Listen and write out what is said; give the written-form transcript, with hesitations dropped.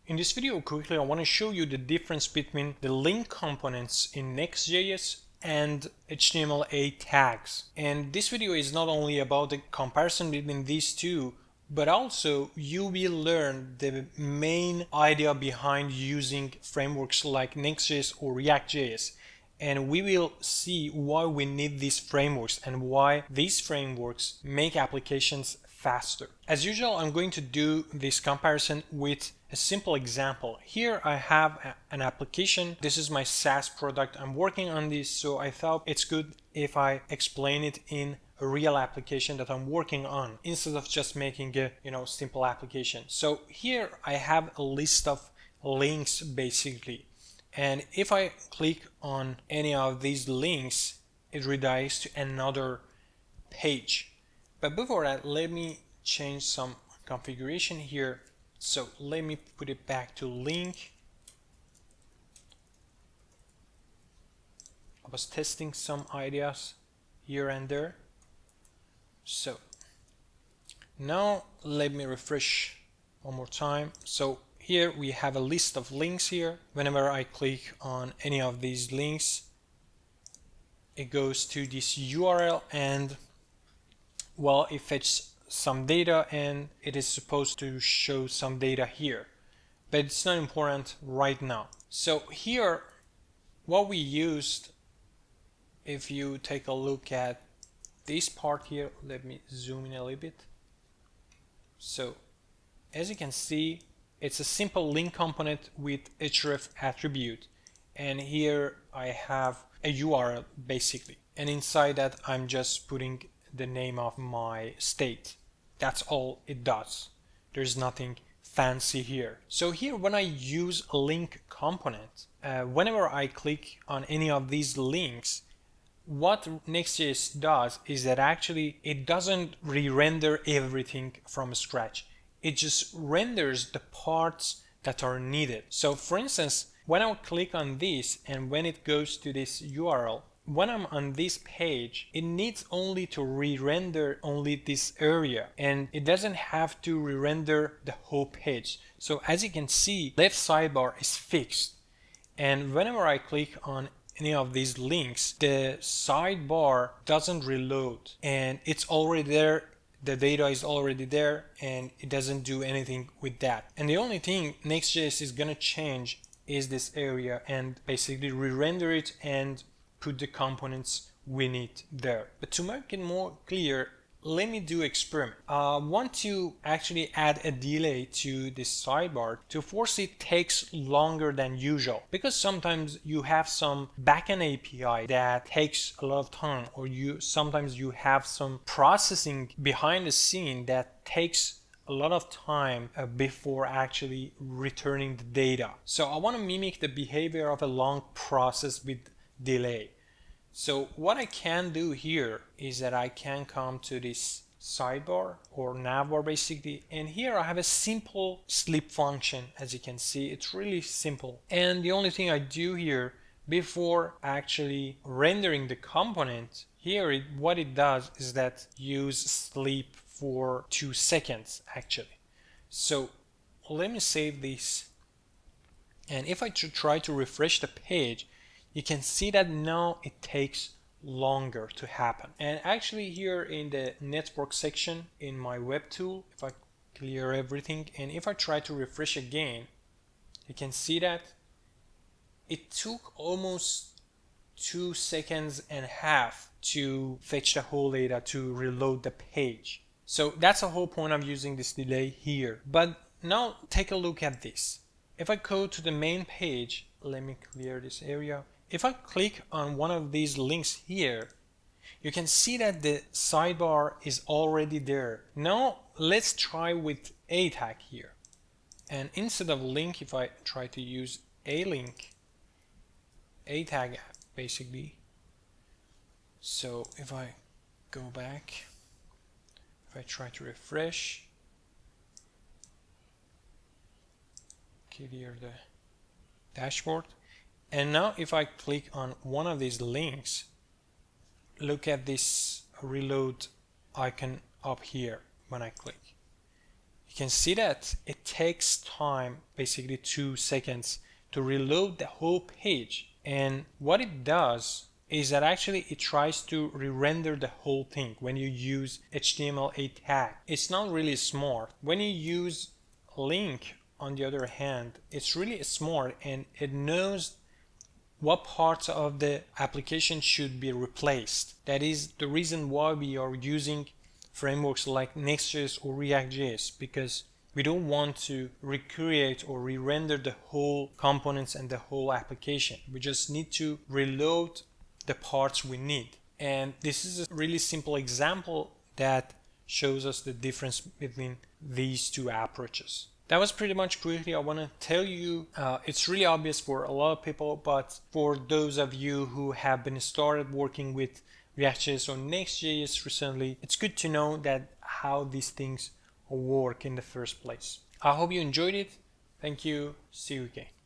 In this video quickly I want to show you the difference between the link components in Next.js and HTML8 tags. And this video is not only about the comparison between these two, but also you will learn the main idea behind using frameworks like Next.js or Reactjs. And we will see why we need these frameworks and why these frameworks make applications faster. As usual, I'm going to do this comparison with a simple example. Here I have an application. This is my SaaS product. I'm working on this, so I thought it's good if I explain it in a real application that I'm working on instead of just making a simple application. So here I have a list of links basically. And if I click on any of these links, it redirects to another page. But before that, let me change some configuration here. So let me put it back to link. I was testing some ideas here and there. So now let me refresh one more time. So here we have a list of links here. Whenever I click on any of these links, it goes to this URL and well, it fetches some data and it is supposed to show some data here, but it's not important right now. So here what we used, if you take a look at this part here, let me zoom in a little bit. So as you can see, it's a simple link component with href attribute, and here I have a URL basically, and inside that I'm just putting the name of my state. That's all it does. There's nothing fancy here. So here when I use a link component, whenever I click on any of these links, what Next.js does is that actually it doesn't re-render everything from scratch. It just renders the parts that are needed. So for instance, when I click on this and when it goes to this URL, when I'm on this page, it needs only to re-render only this area, and it doesn't have to re-render the whole page. So as you can see, left sidebar is fixed, and whenever I click on any of these links, the sidebar doesn't reload and it's already there. The data is already there and it doesn't do anything with that. And the only thing Next.js is gonna change is this area and basically re-render it and put the components we need there. But to make it more clear, let me do experiment. I want to actually add a delay to this sidebar to force it takes longer than usual, because sometimes you have some backend API that takes a lot of time, or sometimes you have some processing behind the scene that takes a lot of time before actually returning the data. So I want to mimic the behavior of a long process with delay. So what I can do here is that I can come to this sidebar or navbar basically, and here I have a simple sleep function. As you can see, it's really simple, and the only thing I do here before actually rendering the component here, what it does is that use sleep for 2 seconds actually. So let me save this, and if I try to refresh the page, you can see that now it takes longer to happen. And actually here in the network section in my web tool, if I clear everything and if I try to refresh again, you can see that it took almost 2.5 seconds to fetch the whole data to reload the page. So that's the whole point of using this delay here. But now take a look at this. If I go to the main page, let me clear this area. If I click on one of these links here, you can see that the sidebar is already there. Now let's try with a tag here. And instead of link, if I try to use a link, a tag basically. So if I go back, if I try to refresh, clear the dashboard. And now if I click on one of these links, look at this reload icon up here when I click. you can see that it takes time, basically 2 seconds, to reload the whole page. And what it does is that actually it tries to re-render the whole thing when you use HTML8 tag. It's not really smart. When you use link, on the other hand, it's really smart and it knows what parts of the application should be replaced. That is the reason why we are using frameworks like Next.js or Reactjs, because we don't want to recreate or re-render the whole components and the whole application. We just need to reload the parts we need. And this is a really simple example that shows us the difference between these two approaches. That was pretty much quickly I want to tell you. It's really obvious for a lot of people, but for those of you who have been started working with Reactjs or Next.js recently, it's good to know that how these things work in the first place. I hope you enjoyed it. Thank you. See you again.